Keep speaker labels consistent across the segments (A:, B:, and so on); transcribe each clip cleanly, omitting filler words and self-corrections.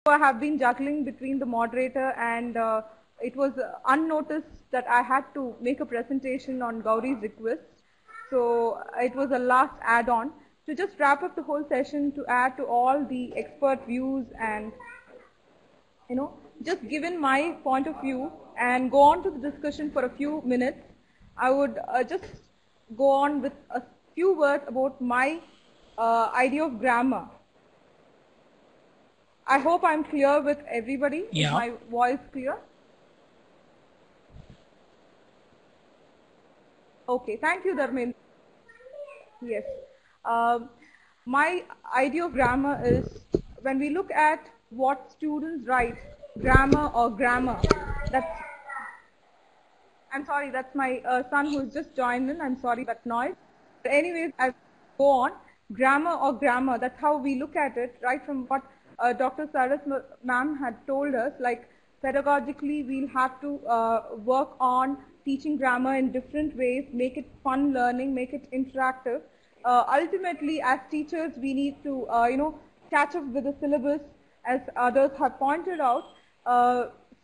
A: I have been juggling between the moderator and it was unnoticed that I had to make a presentation on Gauri's request. So it was a last add-on to just wrap up the whole session, to add to all the expert views and, just given my point of view and go on to the discussion for a few minutes. I would just go on with a few words about my idea of grammar. I hope I'm clear with everybody.
B: Yeah.
A: Is my voice clear? Okay, thank you, Dharmendra. Yes. My idea of grammar is when we look at what students write, grammar or grammar, that's, I'm sorry, that's my son who's just joined in. I'm sorry that noise. But anyways, I'll go on. Grammar or grammar, that's how we look at it, right from what Dr. Saras ma'am had told us, like pedagogically we'll have to work on teaching grammar in different ways, make it fun learning, make it interactive. Ultimately, as teachers, we need to, catch up with the syllabus, as others have pointed out.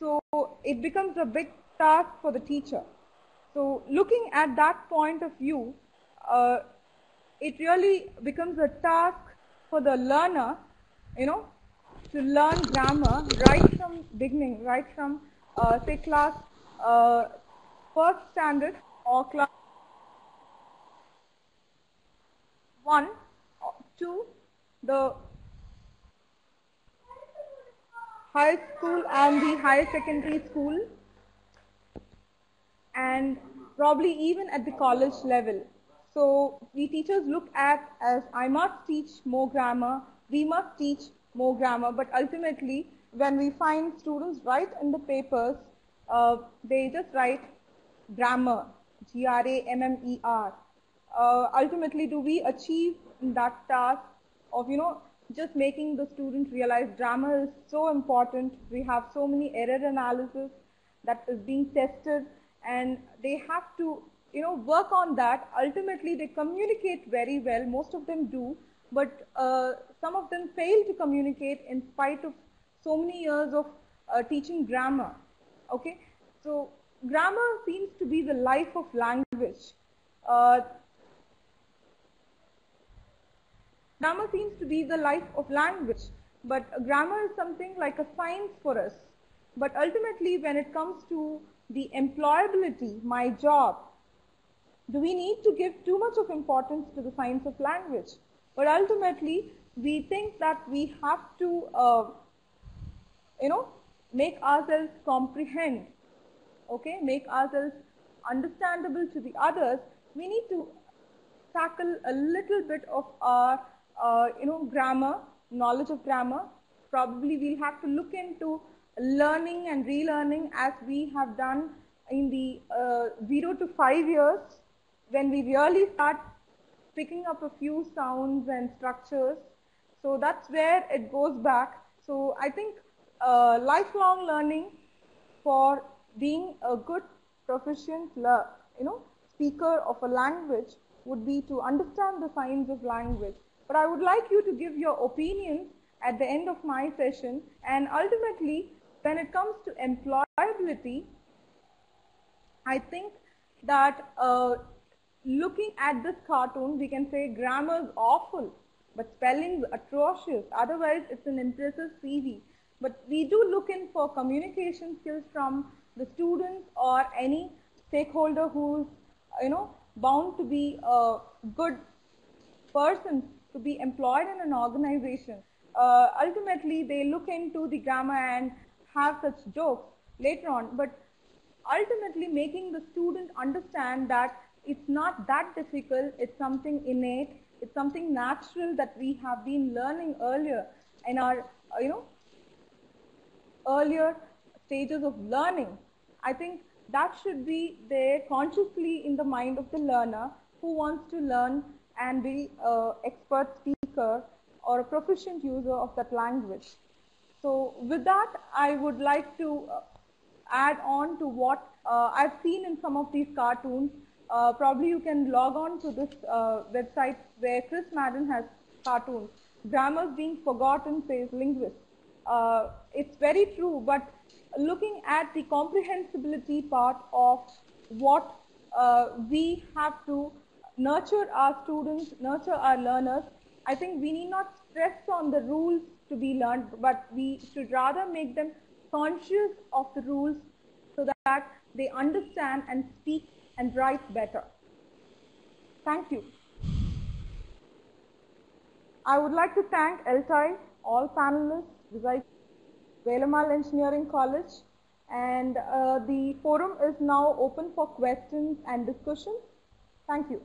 A: So it becomes a big task for the teacher. So looking at that point of view, it really becomes a task for the learner, to learn grammar right from beginning, right from, say, class first standard or class 1 to the high school and the higher secondary school, and probably even at the college level. So we teachers look at as I must teach more grammar, we must teach more grammar, but ultimately when we find students write in the papers, they just write grammar, G-R-A-M-M-E-R. Ultimately, do we achieve that task of, just making the student realize grammar is so important? We have so many error analysis that is being tested, and they have to, work on that. Ultimately, they communicate very well. Most of them do, but some of them fail to communicate in spite of so many years of teaching grammar. Okay, so grammar seems to be the life of language. Grammar seems to be the life of language, but grammar is something like a science for us. But ultimately, when it comes to the employability, my job, do we need to give too much of importance to the science of language? But ultimately, we think that we have to, make ourselves comprehend, okay, make ourselves understandable to the others. We need to tackle a little bit of our, grammar, knowledge of grammar. Probably we'll have to look into learning and relearning as we have done in the 0 to 5 years, when we really start picking up a few sounds and structures. So that's where it goes back. So I think lifelong learning for being a good proficient, speaker of a language would be to understand the science of language. But I would like you to give your opinions at the end of my session. And ultimately, when it comes to employability, I think that looking at this cartoon, we can say grammar is awful, but spelling is atrocious. Otherwise, it's an impressive CV. But we do look in for communication skills from the students or any stakeholder who's, bound to be a good person to be employed in an organization. Ultimately, they look into the grammar and have such jokes later on. But ultimately, making the student understand that it's not that difficult, it's something innate, it's something natural that we have been learning earlier in our, earlier stages of learning. I think that should be there consciously in the mind of the learner who wants to learn and be an expert speaker or a proficient user of that language. So with that, I would like to add on to what I've seen in some of these cartoons. Probably you can log on to this website where Chris Madden has cartoons. Grammars being forgotten, says linguist. it's very true, but looking at the comprehensibility part of what we have to nurture our students, nurture our learners, I think we need not stress on the rules to be learned, but we should rather make them conscious of the rules so that they understand and speak and write better. Thank you. I would like to thank ELT I, all panelists, WizIQ, Vellore Engineering College, and the forum is now open for questions and discussion. Thank you.